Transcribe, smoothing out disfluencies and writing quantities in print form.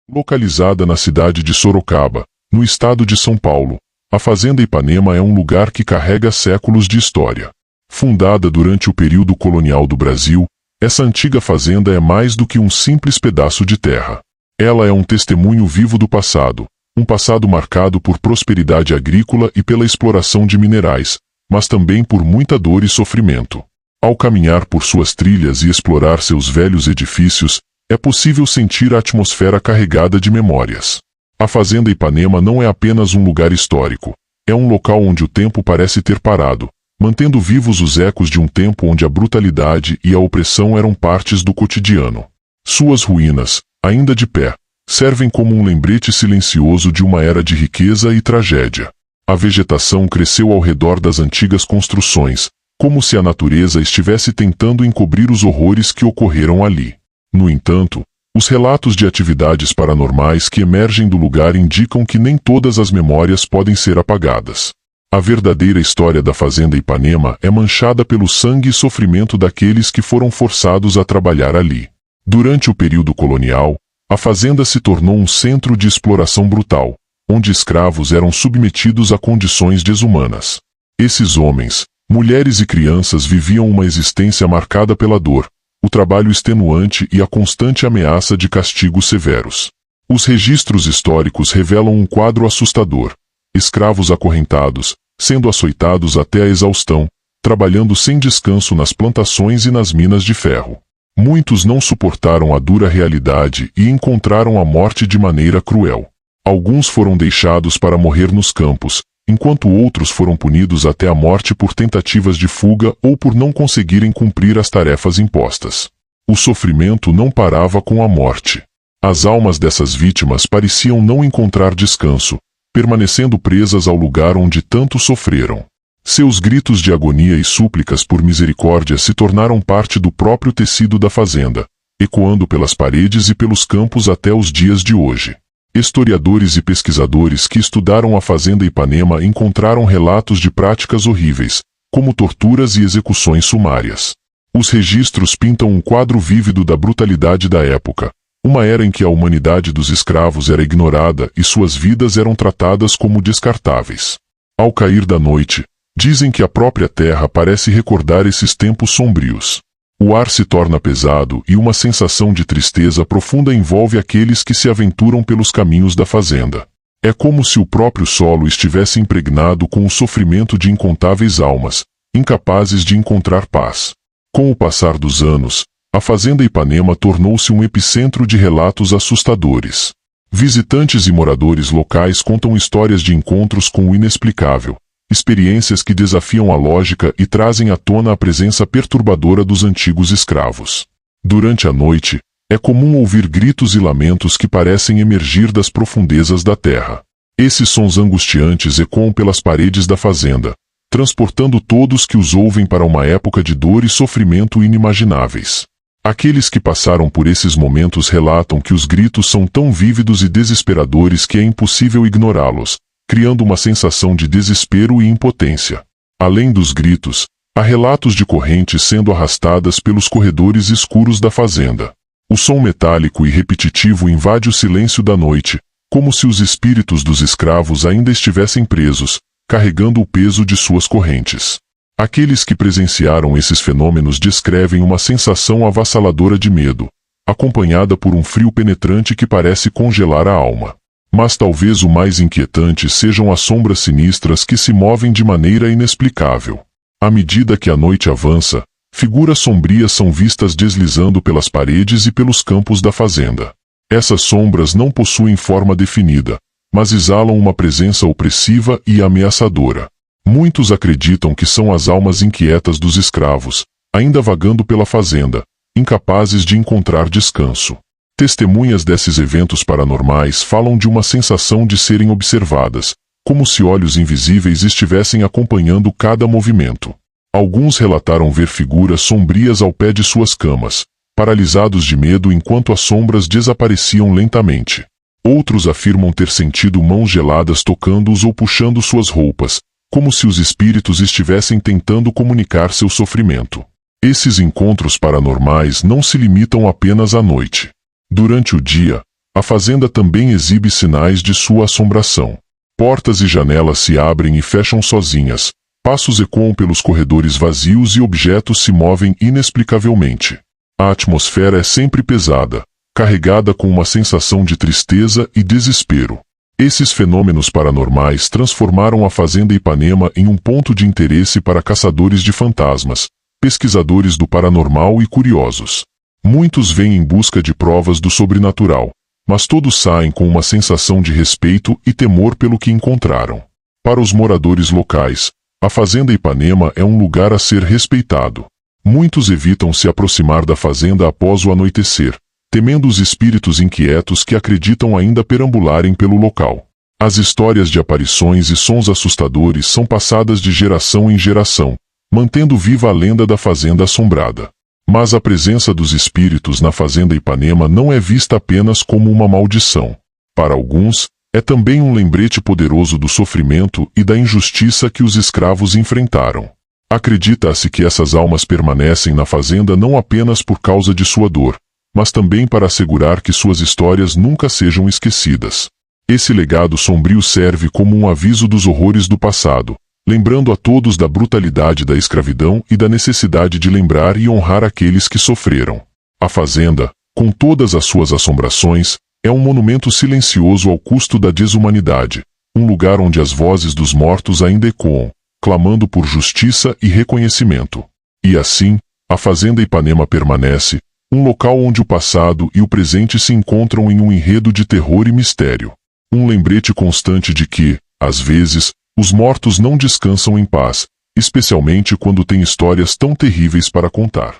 Localizada na cidade de Sorocaba, no estado de São Paulo, a Fazenda Ipanema é um lugar que carrega séculos de história. Fundada durante o período colonial do Brasil, essa antiga fazenda é mais do que um simples pedaço de terra. Ela é um testemunho vivo do passado, um passado marcado por prosperidade agrícola e pela exploração de minerais, mas também por muita dor e sofrimento. Ao caminhar por suas trilhas e explorar seus velhos edifícios, é possível sentir a atmosfera carregada de memórias. A Fazenda Ipanema não é apenas um lugar histórico, é um local onde o tempo parece ter parado, mantendo vivos os ecos de um tempo onde a brutalidade e a opressão eram partes do cotidiano. Suas ruínas, ainda de pé, servem como um lembrete silencioso de uma era de riqueza e tragédia. A vegetação cresceu ao redor das antigas construções, como se a natureza estivesse tentando encobrir os horrores que ocorreram ali. No entanto, os relatos de atividades paranormais que emergem do lugar indicam que nem todas as memórias podem ser apagadas. A verdadeira história da Fazenda Ipanema é manchada pelo sangue e sofrimento daqueles que foram forçados a trabalhar ali. Durante o período colonial, a fazenda se tornou um centro de exploração brutal, onde escravos eram submetidos a condições desumanas. Esses homens, mulheres e crianças viviam uma existência marcada pela dor, o trabalho extenuante e a constante ameaça de castigos severos. Os registros históricos revelam um quadro assustador: escravos acorrentados, sendo açoitados até a exaustão, trabalhando sem descanso nas plantações e nas minas de ferro. Muitos não suportaram a dura realidade e encontraram a morte de maneira cruel. Alguns foram deixados para morrer nos campos, enquanto outros foram punidos até a morte por tentativas de fuga ou por não conseguirem cumprir as tarefas impostas. O sofrimento não parava com a morte. As almas dessas vítimas pareciam não encontrar descanso, permanecendo presas ao lugar onde tanto sofreram. Seus gritos de agonia e súplicas por misericórdia se tornaram parte do próprio tecido da fazenda, ecoando pelas paredes e pelos campos até os dias de hoje. Historiadores e pesquisadores que estudaram a Fazenda Ipanema encontraram relatos de práticas horríveis, como torturas e execuções sumárias. Os registros pintam um quadro vívido da brutalidade da época, uma era em que a humanidade dos escravos era ignorada e suas vidas eram tratadas como descartáveis. Ao cair da noite, dizem que a própria terra parece recordar esses tempos sombrios. O ar se torna pesado e uma sensação de tristeza profunda envolve aqueles que se aventuram pelos caminhos da fazenda. É como se o próprio solo estivesse impregnado com o sofrimento de incontáveis almas, incapazes de encontrar paz. Com o passar dos anos, a Fazenda Ipanema tornou-se um epicentro de relatos assustadores. Visitantes e moradores locais contam histórias de encontros com o inexplicável, experiências que desafiam a lógica e trazem à tona a presença perturbadora dos antigos escravos. Durante a noite, é comum ouvir gritos e lamentos que parecem emergir das profundezas da terra. Esses sons angustiantes ecoam pelas paredes da fazenda, transportando todos que os ouvem para uma época de dor e sofrimento inimagináveis. Aqueles que passaram por esses momentos relatam que os gritos são tão vívidos e desesperadores que é impossível ignorá-los, criando uma sensação de desespero e impotência. Além dos gritos, há relatos de correntes sendo arrastadas pelos corredores escuros da fazenda. O som metálico e repetitivo invade o silêncio da noite, como se os espíritos dos escravos ainda estivessem presos, carregando o peso de suas correntes. Aqueles que presenciaram esses fenômenos descrevem uma sensação avassaladora de medo, acompanhada por um frio penetrante que parece congelar a alma. Mas talvez o mais inquietante sejam as sombras sinistras que se movem de maneira inexplicável. À medida que a noite avança, figuras sombrias são vistas deslizando pelas paredes e pelos campos da fazenda. Essas sombras não possuem forma definida, mas exalam uma presença opressiva e ameaçadora. Muitos acreditam que são as almas inquietas dos escravos, ainda vagando pela fazenda, incapazes de encontrar descanso. Testemunhas desses eventos paranormais falam de uma sensação de serem observadas, como se olhos invisíveis estivessem acompanhando cada movimento. Alguns relataram ver figuras sombrias ao pé de suas camas, paralisados de medo enquanto as sombras desapareciam lentamente. Outros afirmam ter sentido mãos geladas tocando-os ou puxando suas roupas, como se os espíritos estivessem tentando comunicar seu sofrimento. Esses encontros paranormais não se limitam apenas à noite. Durante o dia, A fazenda também exibe sinais de sua assombração. Portas e janelas se abrem e fecham sozinhas, passos ecoam pelos corredores vazios e objetos se movem inexplicavelmente. A atmosfera é sempre pesada, carregada com uma sensação de tristeza e desespero. Esses fenômenos paranormais transformaram a Fazenda Ipanema em um ponto de interesse para caçadores de fantasmas, pesquisadores do paranormal e curiosos. Muitos vêm em busca de provas do sobrenatural, mas todos saem com uma sensação de respeito e temor pelo que encontraram. Para os moradores locais, a Fazenda Ipanema é um lugar a ser respeitado. Muitos evitam se aproximar da fazenda após o anoitecer, temendo os espíritos inquietos que acreditam ainda perambularem pelo local. As histórias de aparições e sons assustadores são passadas de geração em geração, mantendo viva a lenda da Fazenda Assombrada. Mas a presença dos espíritos na Fazenda Ipanema não é vista apenas como uma maldição. Para alguns, é também um lembrete poderoso do sofrimento e da injustiça que os escravos enfrentaram. Acredita-se que essas almas permanecem na fazenda não apenas por causa de sua dor, mas também para assegurar que suas histórias nunca sejam esquecidas. Esse legado sombrio serve como um aviso dos horrores do passado, lembrando a todos da brutalidade da escravidão e da necessidade de lembrar e honrar aqueles que sofreram. A fazenda, com todas as suas assombrações, é um monumento silencioso ao custo da desumanidade, um lugar onde as vozes dos mortos ainda ecoam, clamando por justiça e reconhecimento. E assim, a Fazenda Ipanema permanece, um local onde o passado e o presente se encontram em um enredo de terror e mistério. Um lembrete constante de que, às vezes, os mortos não descansam em paz, especialmente quando têm histórias tão terríveis para contar.